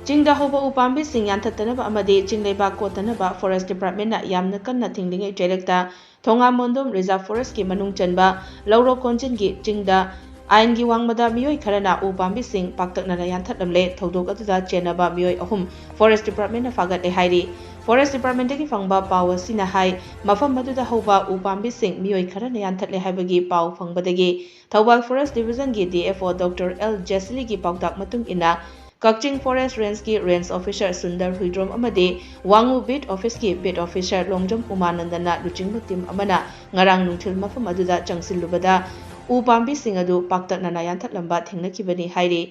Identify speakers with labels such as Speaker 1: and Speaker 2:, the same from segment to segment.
Speaker 1: Chingda hoba upambi sing Yanthatlamle amadi Chingleba Kotanaba Forest Department na yamna kanna thinglingai directa Thonga Mondom Reserve Forest ki manung chanba Lauro Konjin ki Chingda Aingi wangmada Miwoi kharana upambi sing Paktaknana Yanthatlamle thodok aduda Chennaba Miwoi ahum Forest Department na Fagatkhre hairi Forest Department ki fangba paw sina hai mafam maduda hoba upambi sing Miwoi kharana Yanthatle haibagi paw fangbadagi Thobal Forest Division ki DFO Dr. L. Jesli ki pautak matung ina Kakching Forest Range ki Range Officer Sundar Huidrom amadi Wangu Beat Office ki Beat Officer Longjom Umanandana luchingba team amana ngarang nungthil mafam aduda changsilubada upambi sing adu Paktaknana Yanthatlamba thengnakibani hairi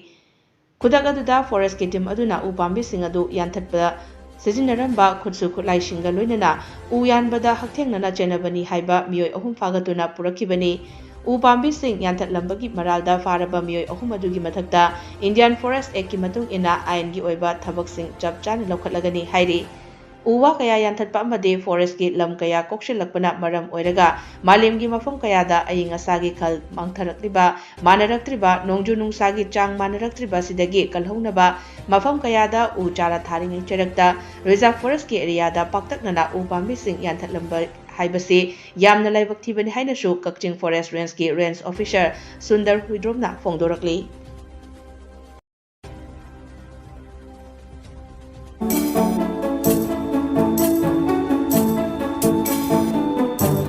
Speaker 1: Kudak aduda Forest ki team aduna upambi sing adu Yanthatpa Sijinaramba khutsu khutlai singa loinana uyanbada hakthengnana chenabani haiba Miwoi ahum fagatuna purakibani upambi sing Yanthatlambagi maralda faraba Miwoi ahum adugi mathakta Indian Forest Act ki matung ina ain gi oiba thabak sing chap chana lokhatlagani hairi uwa kaya yanthatpa amade forest ki lam kaya kokshilakpana maram oiraga malemgi mafam kaya da aying asagi khal mangtharakliba manaraktriba nongju nungsagi chang manaraktriba sidagi kalhaunaba mafam kaya da u chara tharingai cherakta reserve forest ki area da Paktaknana upambi sing Yanthatlamle haibase yamna laibak thibani hainasu Kakching Forest Range ki Range Officer Sundar Huidromna phongdorakli